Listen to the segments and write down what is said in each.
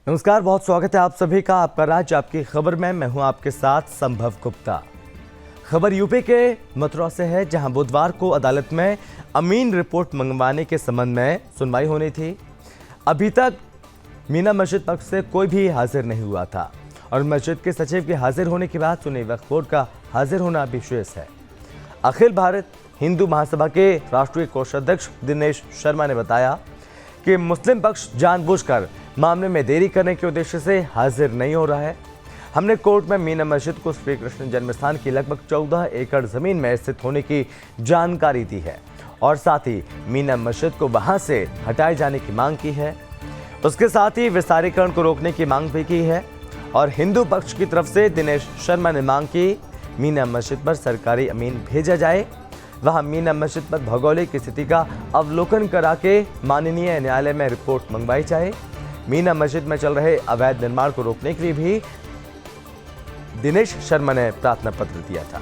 नमस्कार, बहुत स्वागत है आप सभी का आपका राज्य आपकी खबर में। मैं हूं आपके साथ संभव गुप्ता। खबर यूपी के मथुरा से है, जहां बुधवार को अदालत में अमीन रिपोर्ट मंगवाने के संबंध में सुनवाई होनी थी। अभी तक मीना मस्जिद पक्ष से कोई भी हाजिर नहीं हुआ था और मस्जिद के सचिव के हाजिर होने के बाद सुन्नी वक्फ बोर्ड का हाजिर होना भी शेष है। अखिल भारत हिंदू महासभा के राष्ट्रीय कोषाध्यक्ष दिनेश शर्मा ने बताया कि मुस्लिम पक्ष जानबूझकर मामले में देरी करने के उद्देश्य से हाजिर नहीं हो रहा है। हमने कोर्ट में मीना मस्जिद को श्री कृष्ण जन्मस्थान की लगभग 14 एकड़ जमीन में स्थित होने की जानकारी दी है और साथ ही मीना मस्जिद को वहां से हटाए जाने की मांग की है। उसके साथ ही विस्तारीकरण को रोकने की मांग भी की है और हिंदू पक्ष की तरफ से दिनेश शर्मा ने मांग की मीना मस्जिद पर सरकारी अमीन भेजा जाए, वहां मीना मस्जिद पर भौगोलिक स्थिति का अवलोकन करा के माननीय न्यायालय में रिपोर्ट मंगवाई जाए। मीना मस्जिद में चल रहे अवैध निर्माण को रोकने के लिए भी दिनेश शर्मा ने प्रार्थना पत्र दिया था।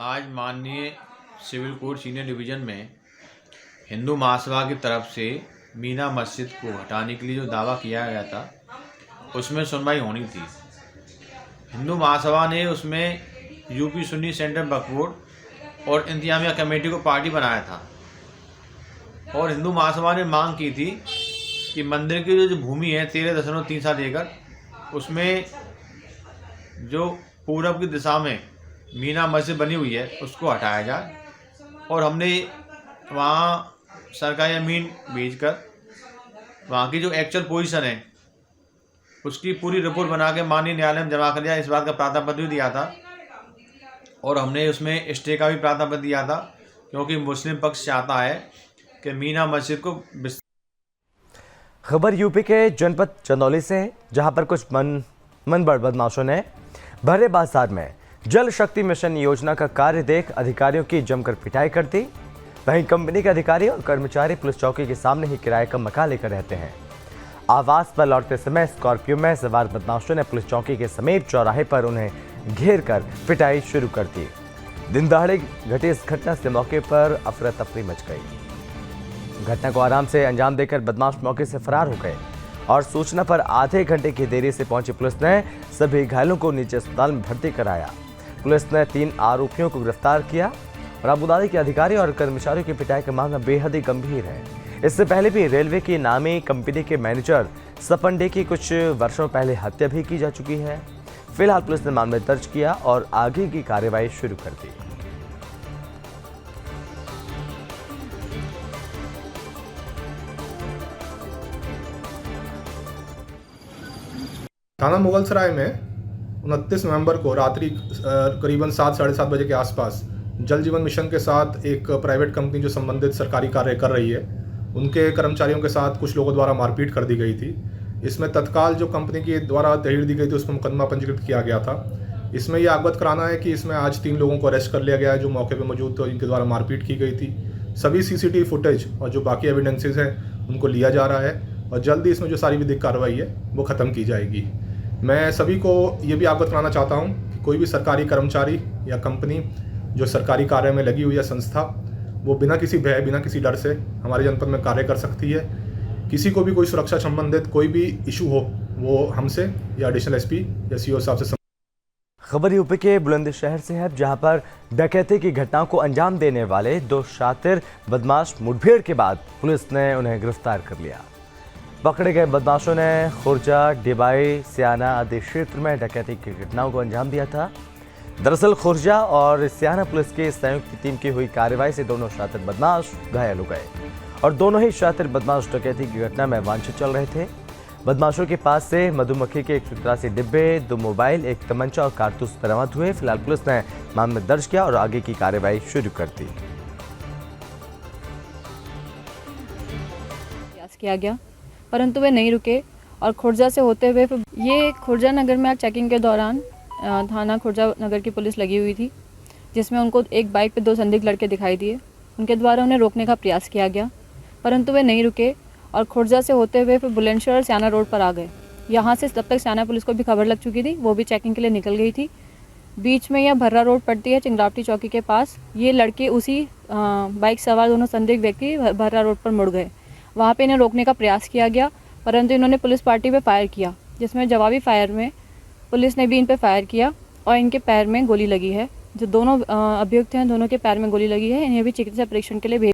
आज माननीय सिविल कोर्ट सीनियर डिवीजन में हिंदू महासभा की तरफ से मीना मस्जिद को हटाने के लिए जो दावा किया गया था उसमें सुनवाई होनी थी। हिंदू महासभा ने उसमें यूपी सुन्नी सेंट्रल वक्फ बोर्ड और इंतजामिया कमेटी को पार्टी बनाया था और हिंदू महासभा ने मांग की थी कि मंदिर की जो भूमि है 13.37 एकड़, उसमें जो पूरब की दिशा में मीना मस्जिद बनी हुई है उसको हटाया जाए और हमने वहाँ सरकारी अमीन भेजकर वहाँ की जो एक्चुअल पोजीशन है उसकी पूरी रिपोर्ट बना के माननीय न्यायालय में जमा कर दिया। इस बात का प्रार्थना पत्र भी दिया था और हमने उसमें स्टे का भी प्रार्थना पत्र दिया था, क्योंकि मुस्लिम पक्ष चाहता है कि मीना मस्जिद को। खबर यूपी के जनपद चंदौली से है, जहां पर कुछ मनबड़ बदमाशों ने भरे बाजार में जल शक्ति मिशन योजना का कार्य देख अधिकारियों की जमकर पिटाई कर दी। वहीं कंपनी के अधिकारी और कर्मचारी पुलिस चौकी के सामने ही किराए का मकान लेकर रहते हैं। आवास पर लौटते समय स्कॉर्पियो में सवार बदमाशों ने पुलिस चौकी के समीप चौराहे पर उन्हें घेर कर पिटाई शुरू कर दी। दिन दहाड़े घटी इस घटना से मौके पर अफरा तफरी मच गई। घटना को आराम से अंजाम देकर बदमाश मौके से फरार हो गए और सूचना पर आधे घंटे की देरी से पहुंची पुलिस ने सभी घायलों को निजी अस्पताल में भर्ती कराया। पुलिस ने 3 आरोपियों को गिरफ्तार किया और आबूदारी के अधिकारी और कर्मचारियों की पिटाई का मामला बेहद ही गंभीर है। इससे पहले भी रेलवे की नामी कंपनी के मैनेजर सपंडे की कुछ वर्षों पहले हत्या भी की जा चुकी है। फिलहाल पुलिस ने मामला दर्ज किया और आगे की कार्रवाई शुरू कर दी। थाना मुगलसराय में 29 नवंबर को रात्रि करीबन 7 साढ़े 7 बजे के आसपास जल जीवन मिशन के साथ एक प्राइवेट कंपनी जो संबंधित सरकारी कार्य कर रही है, उनके कर्मचारियों के साथ कुछ लोगों द्वारा मारपीट कर दी गई थी। इसमें तत्काल जो कंपनी के द्वारा तहरीर दी गई थी उस पर मुकदमा पंजीकृत किया गया था। इसमें यह अवगत कराना है कि इसमें आज 3 लोगों को अरेस्ट कर लिया गया है जो मौके पर मौजूद थे, इनके द्वारा मारपीट की गई थी। सभी CCTV फुटेज और जो बाकी एविडेंसेज हैं उनको लिया जा रहा है और जल्दी इसमें जो सारी विधिक कार्रवाई है वो ख़त्म की जाएगी। मैं सभी को ये भी अवगत कराना चाहता हूँ कि कोई भी सरकारी कर्मचारी या कंपनी जो सरकारी कार्य में लगी हुई है संस्था, वो बिना किसी भय बिना किसी डर से हमारे जनपद में कार्य कर सकती है। किसी को भी कोई सुरक्षा संबंधित कोई भी इशू हो वो हमसे या एडिशनल SP या CO साहब से। खबर यूपी के बुलंदशहर से है, जहां पर डकैती की घटनाओं को अंजाम देने वाले 2 शातिर बदमाश मुठभेड़ के बाद पुलिस ने उन्हें गिरफ्तार कर लिया। पकड़े गए बदमाशों ने खुर्जा, डिबाई, सियाना आदि क्षेत्र में डकैती की घटनाओं को अंजाम दिया था। दरअसल खुर्जा और सियाना पुलिस की संयुक्त टीम की हुई कार्रवाई से दोनों शातिर बदमाश घायल हो गए और दोनों ही शातिर बदमाश डकैती की घटना में वांछित चल रहे थे। बदमाशों के पास से मधुमक्खी के 183 डिब्बे, 2 मोबाइल, 1 तमंचा और कारतूस बरामद हुए। फिलहाल पुलिस ने मामला दर्ज किया और आगे की कार्रवाई शुरू कर दी। प्रयास किया गया परंतु वे नहीं रुके और खुर्जा से होते हुए ये खुर्जा नगर में चेकिंग के दौरान थाना खुर्जा नगर की पुलिस लगी हुई थी, जिसमें उनको एक बाइक पे 2 संदिग्ध लड़के दिखाई दिए। उनके द्वारा उन्हें रोकने का प्रयास किया गया परंतु वे नहीं रुके और खुर्जा से होते हुए फिर बुलंदशहर और सियाना रोड पर आ गए। यहाँ से तब तक सियाना पुलिस को भी खबर लग चुकी थी, वो भी चेकिंग के लिए निकल गई थी। बीच में यह भर्रा रोड पड़ती है चिंगरावटी चौकी के पास। ये लड़के उसी बाइक सवार दोनों संदिग्ध व्यक्ति भर्रा रोड पर मुड़ गए। वहाँ पे इन्हें रोकने का प्रयास किया गया, परंतु इन्होंने पुलिस पार्टी पे फायर किया, जिसमें जवाबी फायर में पुलिस ने भी इन पे फायर किया और इनके पैर में गोली लगी है। जो दोनों अभियुक्त हैं, दोनों के पैर में गोली लगी है। इन्हें भी चिकित्सा परीक्षण के लिए भेज।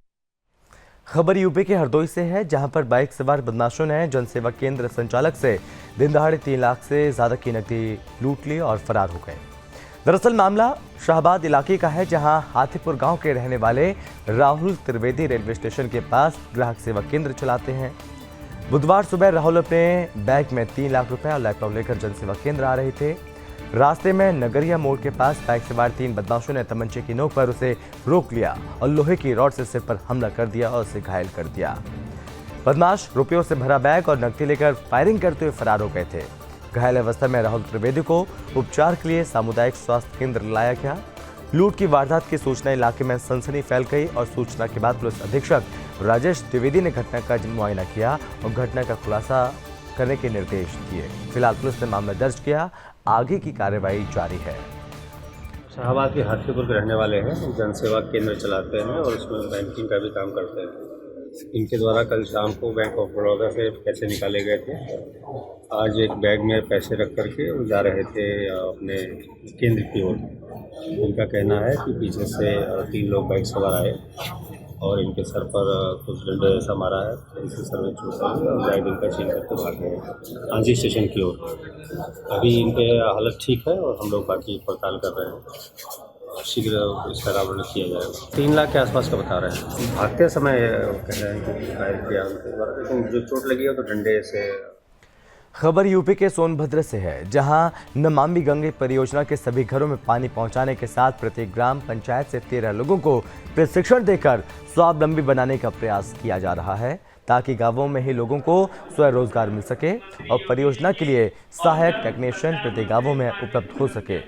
खबर यूपी के हरदोई से है, जहां पर बाइक सवार बदमाशों ने जनसेवा केंद्र संचालक से दिन दहाड़े 3 लाख से ज्यादा की नकदी लूट ली और फरार हो गए। दरअसल मामला शाहबाद इलाके का है, जहां हाथीपुर गांव के रहने वाले राहुल त्रिवेदी रेलवे स्टेशन के पास ग्राहक सेवा केंद्र चलाते हैं। बुधवार सुबह राहुल अपने बैग में 3 लाख रुपए और लैपटॉप लेकर जनसेवा केंद्र आ रहे थे। रास्ते में नगरिया मोड़ के पास बाइक सवार 3 बदमाशों ने तमंचे की नोक पर उसे रोक लिया और लोहे की रॉड से सिर पर हमला कर दिया और उसे घायल कर दिया। बदमाश रुपयों से भरा बैग और नकदी लेकर फायरिंग करते हुए फरार हो गए थे। घायल अवस्था में राहुल त्रिवेदी को उपचार के लिए सामुदायिक स्वास्थ्य केंद्र लाया गया। लूट की वारदात की सूचना इलाके में सनसनी फैल गई और सूचना के बाद पुलिस अधीक्षक राजेश द्विवेदी ने घटना का मुआयना किया और घटना का खुलासा करने के निर्देश दिए। फिलहाल पुलिस ने मामला दर्ज किया, आगे की कार्रवाई जारी है। शाहबाद के हाथीपुर के रहने वाले हैं, जनसेवा केंद्र चलाते हैं और उसमें बैंकिंग का भी काम करते हैं। इनके द्वारा कल शाम को बैंक ऑफ बड़ौदा से पैसे निकाले गए थे। आज एक बैग में पैसे रख करके वो जा रहे थे अपने केंद्र की ओर। इनका कहना है कि पीछे से 3 लोग बाइक सवार आए और इनके सर पर कुछ डंडे ऐसा मारा है, इनसे सर में चोट आई और बैग इनका छीन करके भाग गए आंजी स्टेशन की ओर। अभी इनके हालत ठीक है और हम लोग बाकी पड़ताल कर रहे हैं। शीघ्र इसका रावण किया जाएगा। 3 लाख के आसपास का बता रहे हैं। भागते समय कह रहे हैं कि फायर किया उनके द्वारा, लेकिन जो चोट लगी है तो डंडे से। खबर यूपी के सोनभद्र से है, जहां नमामि गंगे परियोजना के सभी घरों में पानी पहुंचाने के साथ प्रत्येक ग्राम पंचायत से 13 लोगों को प्रशिक्षण देकर स्वावलंबी बनाने का प्रयास किया जा रहा है, ताकि गांवों में ही लोगों को स्वरोजगार मिल सके और परियोजना के लिए सहायक टेक्नीशियन प्रत्येक गांवों में उपलब्ध हो सके।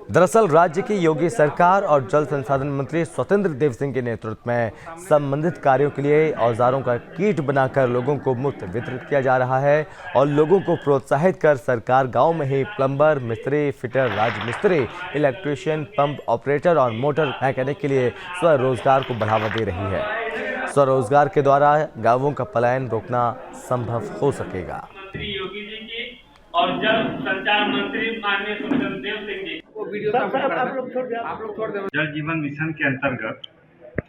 दरअसल राज्य की योगी सरकार और जल संसाधन मंत्री स्वतंत्र देव सिंह के नेतृत्व में संबंधित कार्यों के लिए औजारों का किट बनाकर लोगों को मुफ्त वितरित किया जा रहा है और लोगों को प्रोत्साहित कर सरकार गांव में ही प्लम्बर, मिस्त्री, फिटर, राजमिस्त्री, इलेक्ट्रीशियन, पंप ऑपरेटर और मोटर मैकेनिक के लिए स्वरोजगार को बढ़ावा दे रही है। स्वरोजगार के द्वारा गांवों का पलायन रोकना संभव हो सकेगा। योगी जी की और जल संचार मंत्री माननीय स्वतंत्र देव सिंह जी जल जीवन मिशन के अंतर्गत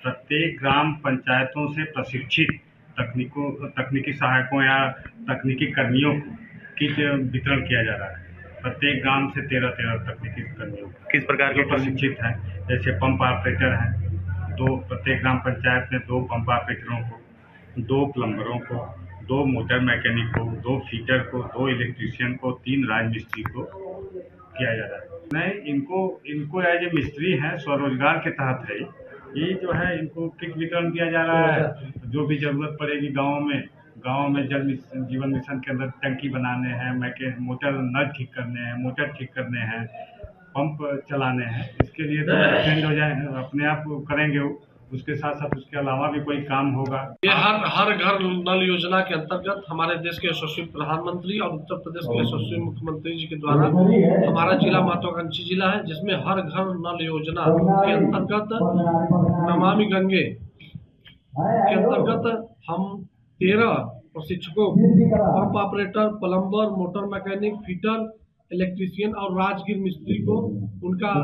प्रत्येक ग्राम पंचायतों से प्रशिक्षित तकनीकी सहायकों या तकनीकी कर्मियों को किट वितरण किया जा रहा है। प्रत्येक ग्राम से 13 तकनीकी कर्मियों को किस प्रकार के प्रशिक्षित हैं, जैसे पंप ऑपरेटर हैं, 2 प्रत्येक ग्राम पंचायत में 2 पंप ऑपरेटरों को, 2 प्लम्बरों को, 2 मोटर मैकेनिक को, 2 फीटर को, 2 इलेक्ट्रीशियन को, 3 राजमिस्त्री को किया जा रहा है। नहीं, इनको एज ए मिस्त्री हैं, स्वरोजगार के तहत है ये जो है। इनको किट वितरण किया जा रहा है। जो भी जरूरत पड़ेगी गाँव में जल जीवन मिशन के अंदर टंकी बनाने हैं, मोटर नल ठीक करने हैं, मोटर ठीक करने हैं, पंप चलाने हैं, इसके लिए तो ट्रेंड हो जाए, अपने आप करेंगे वो। उसके साथ साथ उसके अलावा भी कोई काम होगा। ये हर घर नल योजना के अंतर्गत हमारे देश के यशस्वी प्रधानमंत्री और उत्तर प्रदेश के यशस्वी मुख्यमंत्री जी के द्वारा हमारा जिला महत्वाकांक्षी जिला है, जिसमें हर घर नल योजना के अंतर्गत नमामि गंगे के अंतर्गत हम 13 प्रशिक्षकों, pump operator, plumber, motor mechanic, fitter, electrician और राजगिर मिस्त्री को उनका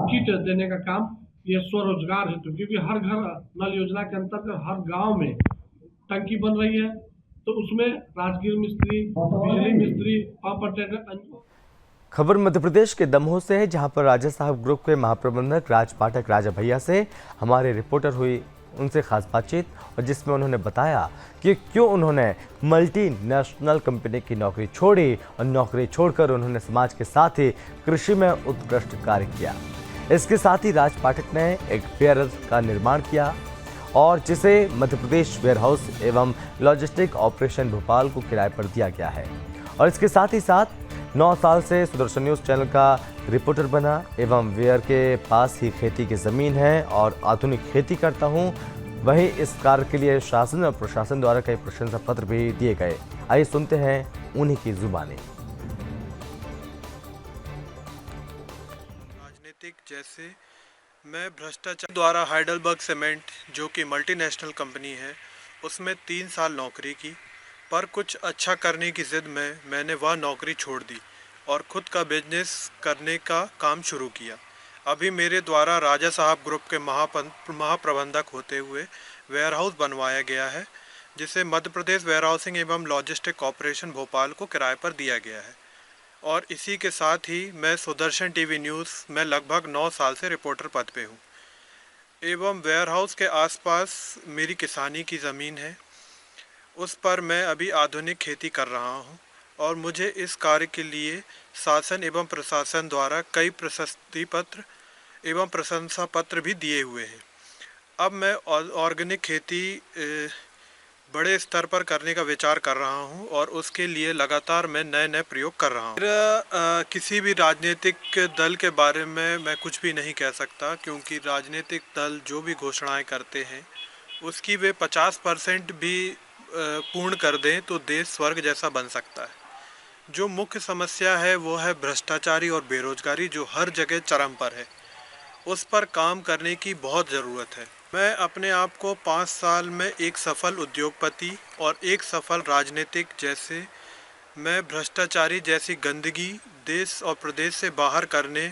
किट देने का काम, ये स्वरोजगार हेतु, क्योंकि हर घर नल योजना के अंतर्गत हर गांव में टंकी बन रही है, तो उसमें राजगिर मिस्त्री, बिजली मिस्त्री, पंप ऑपरेटर। खबर मध्य प्रदेश के दमोह से है, जहां पर राजा साहब ग्रुप के महाप्रबंधक राज पाठक राजा भैया से हमारे रिपोर्टर हुई उनसे खास बातचीत, और जिसमें उन्होंने बताया कि क्यों उन्होंने मल्टीनेशनल कंपनी की नौकरी छोड़ी और नौकरी छोड़कर उन्होंने समाज के साथ ही कृषि में उत्कृष्ट कार्य किया। इसके साथ ही राज पाठक ने एक वेयरहाउस का निर्माण किया और जिसे मध्य प्रदेश वेयरहाउस एवं लॉजिस्टिक ऑपरेशन भोपाल को किराए पर दिया गया है। और इसके साथ ही साथ 9 साल से सुदर्शन न्यूज़ चैनल का रिपोर्टर बना एवं वेयर के पास ही खेती की ज़मीन है और आधुनिक खेती करता हूँ। वहीं इस कार्य के लिए शासन और प्रशासन द्वारा कई प्रशंसा पत्र भी दिए गए। आइए सुनते हैं उन्हीं की जुबानी। जैसे मैं भ्रष्टाचार द्वारा हाइडेलबर्ग सीमेंट जो कि मल्टीनेशनल कंपनी है उसमें 3 साल नौकरी की, पर कुछ अच्छा करने की ज़िद में मैंने वह नौकरी छोड़ दी और ख़ुद का बिजनेस करने का काम शुरू किया। अभी मेरे द्वारा राजा साहब ग्रुप के महाप्रबंधक होते हुए वेयरहाउस बनवाया गया है, जिसे मध्य प्रदेश वेयरहाउसिंग एवं लॉजिस्टिक कॉरपोरेशन भोपाल को किराए पर दिया गया है। और इसी के साथ ही मैं सुदर्शन टीवी न्यूज़ में लगभग 9 साल से रिपोर्टर पद पे हूँ। एवं वेयरहाउस के आसपास मेरी किसानी की ज़मीन है, उस पर मैं अभी आधुनिक खेती कर रहा हूँ और मुझे इस कार्य के लिए शासन एवं प्रशासन द्वारा कई प्रशस्ति पत्र एवं प्रशंसा पत्र भी दिए हुए हैं। अब मैं ऑर्गेनिक खेती बड़े स्तर पर करने का विचार कर रहा हूं और उसके लिए लगातार मैं नए प्रयोग कर रहा हूं। किसी भी राजनीतिक दल के बारे में मैं कुछ भी नहीं कह सकता, क्योंकि राजनीतिक दल जो भी घोषणाएं करते हैं उसकी वे 50% भी पूर्ण कर दें तो देश स्वर्ग जैसा बन सकता है। जो मुख्य समस्या है वो है भ्रष्टाचारी और बेरोजगारी, जो हर जगह चरम पर है। उस पर काम करने की बहुत ज़रूरत है। मैं अपने आप को 5 साल में एक सफल उद्योगपति और एक सफल राजनीतिक, जैसे मैं भ्रष्टाचारी जैसी गंदगी देश और प्रदेश से बाहर करने।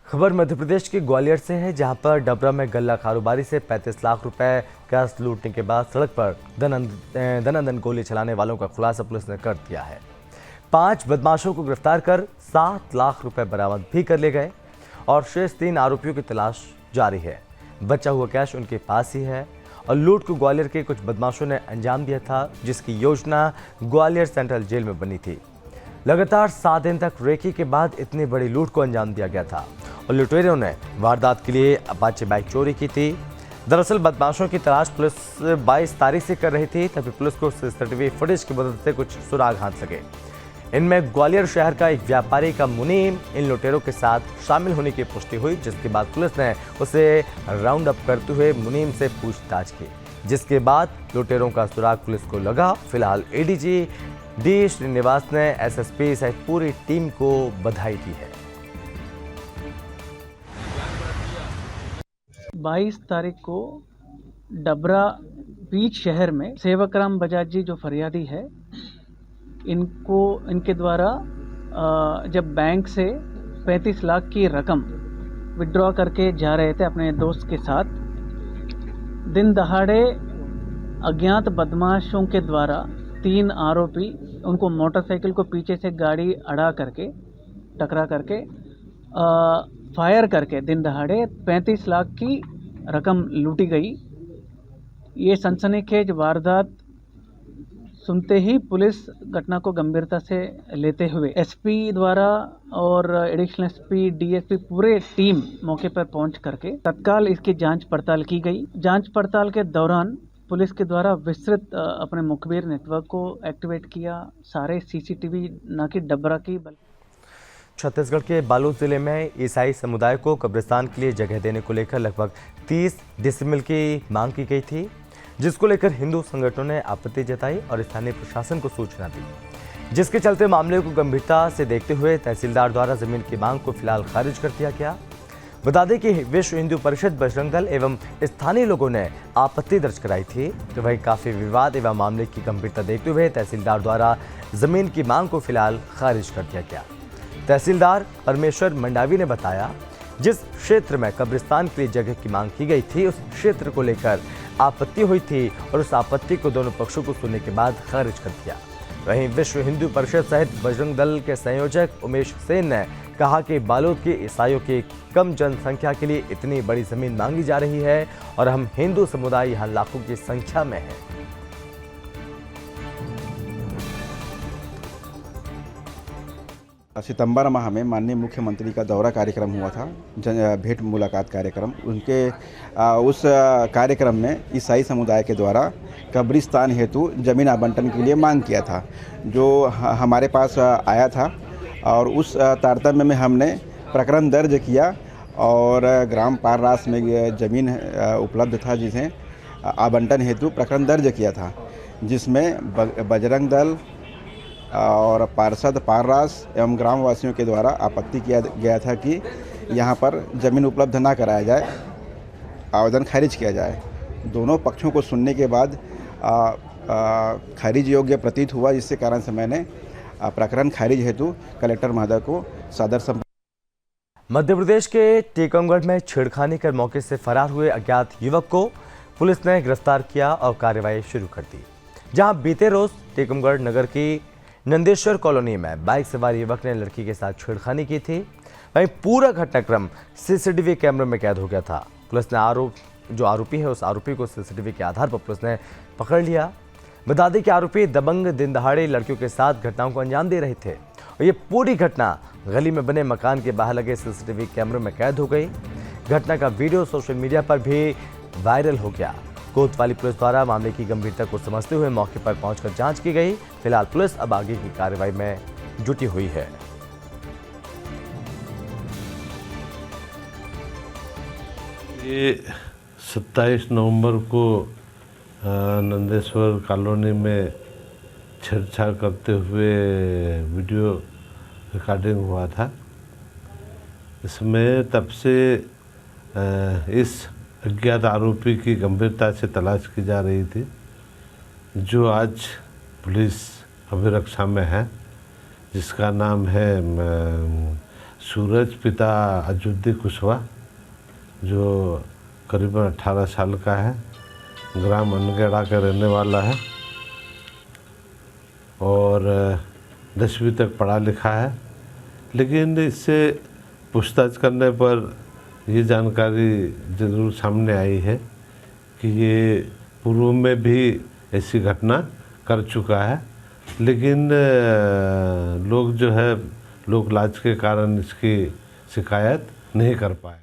खबर मध्य प्रदेश के ग्वालियर से है, जहां पर डबरा में गल्ला कारोबारी से 35 लाख रुपए कैश लूटने के बाद सड़क पर दनादन गोली चलाने वालों का खुलासा पुलिस ने कर दिया है। 5 बदमाशों को गिरफ्तार कर 7 लाख रुपए बरामद भी कर ले गए और शेष 3 आरोपियों की तलाश जारी है। बचा हुआ कैश उनके पास ही है और लूट को ग्वालियर के कुछ बदमाशों ने अंजाम दिया था, जिसकी योजना ग्वालियर सेंट्रल जेल में बनी थी। लगातार 7 दिन तक रेकी के बाद इतनी बड़ी लूट को अंजाम दिया गया था और लुटेरों ने वारदात के लिए अपाचे बाइक चोरी की थी। दरअसल बदमाशों की तलाश पुलिस 22 तारीख से कर रही थी, तभी पुलिस को सीसीटीवी फुटेज की मदद से कुछ सुराग हाथ लगे। इनमें ग्वालियर शहर का एक व्यापारी का मुनीम इन लुटेरों के साथ शामिल होने की पुष्टि हुई, जिसके बाद पुलिस ने उसे राउंड अप करते हुए मुनीम से पूछताछ की, जिसके बाद लुटेरों का सुराग पुलिस को लगा। फिलहाल एडीजी डी श्रीनिवास ने एसएसपी सहित पूरी टीम को बधाई दी है। 22 तारीख को डबरा बीच शहर में सेवकराम बजाज जी जो फरियादी है, इनके द्वारा जब बैंक से 35 लाख की रकम विड्रॉ करके जा रहे थे अपने दोस्त के साथ, दिन दहाड़े अज्ञात बदमाशों के द्वारा 3 आरोपी उनको मोटरसाइकिल को पीछे से गाड़ी अड़ा करके टकरा करके फायर करके दिन दहाड़े 35 लाख की रकम लूटी गई। ये सनसनीखेज वारदात सुनते ही पुलिस घटना को गंभीरता से लेते हुए एसपी द्वारा और एडिशनल एसपी, डीएसपी पूरे टीम मौके पर पहुंच करके तत्काल इसकी जांच पड़ताल की गई। जांच पड़ताल के दौरान पुलिस के द्वारा विस्तृत अपने मुखबिर नेटवर्क को एक्टिवेट किया। सारे सीसीटीवी न कि डबरा की छत्तीसगढ़ के बालोद जिले में ईसाई समुदाय को कब्रिस्तान के लिए जगह देने को लेकर लगभग 30 डिसमिल की मांग की गई थी, जिसको लेकर हिंदू संगठनों ने आपत्ति जताई और स्थानीय प्रशासन को सूचना दी, जिसके चलते मामले को गंभीरता से देखते हुए तहसीलदार द्वारा जमीन की मांग को फिलहाल खारिज कर दिया गया। बता दें कि विश्व हिंदू परिषद, बजरंग दल एवं स्थानीय लोगों ने आपत्ति दर्ज कराई थी, तो वही काफी विवाद एवं मामले की गंभीरता देखते हुए तहसीलदार द्वारा जमीन की मांग को फिलहाल खारिज कर दिया गया। तहसीलदार परमेश्वर मंडावी ने बताया, जिस क्षेत्र में कब्रिस्तान के लिए जगह की मांग की गई थी, उस क्षेत्र को लेकर आपत्ति हुई थी और उस आपत्ति को दोनों पक्षों को सुनने के बाद खारिज कर दिया। वहीं विश्व हिंदू परिषद सहित बजरंग दल के संयोजक उमेश सेन ने कहा कि बालोद के ईसाइयों की कम जनसंख्या के लिए इतनी बड़ी जमीन मांगी जा रही है और हम हिंदू समुदाय यहाँ लाखों की संख्या में है। सितंबर माह में माननीय मुख्यमंत्री का दौरा कार्यक्रम हुआ था, भेंट मुलाकात कार्यक्रम। उनके उस कार्यक्रम में ईसाई समुदाय के द्वारा कब्रिस्तान हेतु जमीन आवंटन के लिए मांग किया था, जो हमारे पास आया था और उस तारतम्य में हमने प्रकरण दर्ज किया और ग्राम पाररास में जमीन उपलब्ध था, जिसे आवंटन हेतु प्रकरण दर्ज किया था, जिसमें बजरंग दल और पार्षद पाररास एवं ग्रामवासियों के द्वारा आपत्ति किया गया था कि यहाँ पर ज़मीन उपलब्ध ना कराया जाए, आवेदन खारिज किया जाए। दोनों पक्षों को सुनने के बाद खारिज योग्य प्रतीत हुआ, जिसके कारण से मैंने प्रकरण खारिज हेतु कलेक्टर महोदय को सादर संपर्क। मध्य प्रदेश के टीकमगढ़ में छेड़खानी कर मौके से फरार हुए अज्ञात युवक को पुलिस ने गिरफ्तार किया और कार्रवाई शुरू कर दी। जहां बीते रोज टीकमगढ़ नगर की नंदेश्वर कॉलोनी में बाइक सवार युवक ने लड़की के साथ छेड़खानी की थी, वहीं पूरा घटनाक्रम सीसीटीवी कैमरे में कैद हो गया था। पुलिस ने जो आरोपी है उस आरोपी को सीसीटीवी के आधार पर पुलिस ने पकड़ लिया। बता दें कि आरोपी दबंग दिन दहाड़े लड़कियों के साथ घटनाओं को अंजाम दे रहे थे और ये पूरी घटना गली में बने मकान के बाहर लगे सीसीटीवी कैमरे में कैद हो गई। घटना का वीडियो सोशल मीडिया पर भी वायरल हो गया। कोतवाली पुलिस द्वारा मामले की गंभीरता को समझते हुए मौके पर पहुंचकर जांच की गई। फिलहाल पुलिस अब आगे की कार्रवाई में जुटी हुई है। ये 27 नवंबर को नंदेश्वर कॉलोनी में छेड़छाड़ करते हुए वीडियो रिकॉर्डिंग हुआ था। इसमें तब से इस अज्ञात आरोपी की गंभीरता से तलाश की जा रही थी, जो आज पुलिस अभिरक्षा में है, जिसका नाम है सूरज पिता अजुद्दीन कुशवाहा, जो करीबन 18 साल का है, ग्राम अनगेड़ा का रहने वाला है और 10वीं तक पढ़ा लिखा है। लेकिन इससे पूछताछ करने पर ये जानकारी ज़रूर सामने आई है कि ये पूर्व में भी ऐसी घटना कर चुका है, लेकिन लोग जो है लोक लाज के कारण इसकी शिकायत नहीं कर पाए।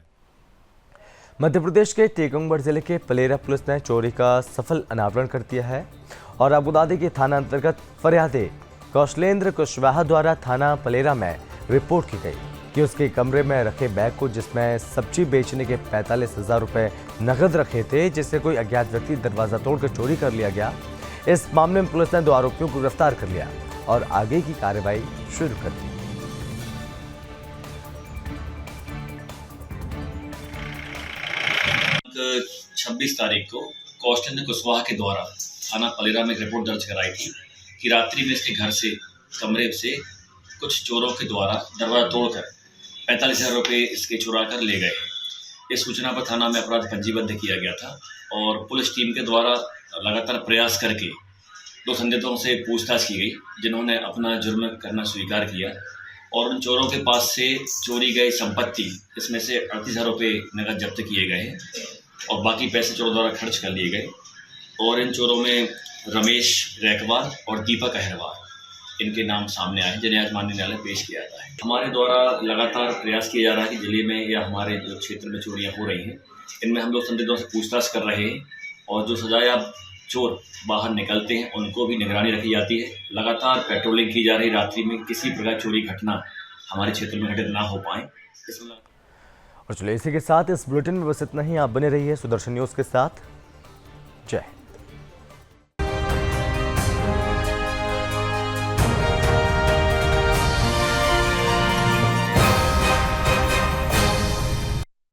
मध्य प्रदेश के टीकमगढ़ जिले के पलेरा पुलिस ने चोरी का सफल अनावरण कर दिया है और अबुदादी के थाना अंतर्गत फरियादी कौशलेंद्र कुशवाहा द्वारा थाना पलेरा में रिपोर्ट की गई कि उसके कमरे में रखे बैग को, जिसमें सब्जी बेचने के 45,000 रुपये नकद रखे थे, जिससे कोई अज्ञात व्यक्ति दरवाजा तोड़कर चोरी कर लिया गया। इस मामले में पुलिस ने 2 आरोपियों को गिरफ्तार कर लिया और आगे की कार्रवाई शुरू कर दी। 26 तारीख को कौशलेंद्र कुशवाहा के द्वारा थाना पलेरा में रिपोर्ट दर्ज कराई थी कि रात्रि में इसके घर से कमरे से कुछ चोरों के द्वारा दरवाजा तोड़कर 45,000 रुपये इसके चुरा कर ले गए। इस सूचना पर थाना में अपराध पंजीबद्ध किया गया था और पुलिस टीम के द्वारा लगातार प्रयास करके 2 संदिग्धों से पूछताछ की गई, जिन्होंने अपना जुर्म करना स्वीकार किया और उन चोरों के पास से चोरी गई संपत्ति, इसमें से 38,000 रुपये नकद जब्त किए गए हैं और बाकी पैसे चोरों द्वारा खर्च कर लिए गए। और इन चोरों में रमेश रैकवार और दीपक अहरवार, इनके नाम सामने आए, जिन्हें आज माननीय न्यायालय पेश किया जाता है। हमारे द्वारा लगातार प्रयास किया जा रहा है कि जिले में या हमारे जो क्षेत्र में चोरियां हो रही हैं, इनमें हम लोग संदिग्धों से पूछताछ कर रहे हैं और जो सजायाब चोर बाहर निकलते हैं उनको भी निगरानी रखी जाती है। लगातार पेट्रोलिंग की जा रही, रात्रि में किसी प्रकार चोरी घटना हमारे क्षेत्र में घटित ना हो पाए। और चलिए इसी के साथ इस बुलेटिन में बस इतना ही। आप बने रहिए सुदर्शन न्यूज़ के साथ। जय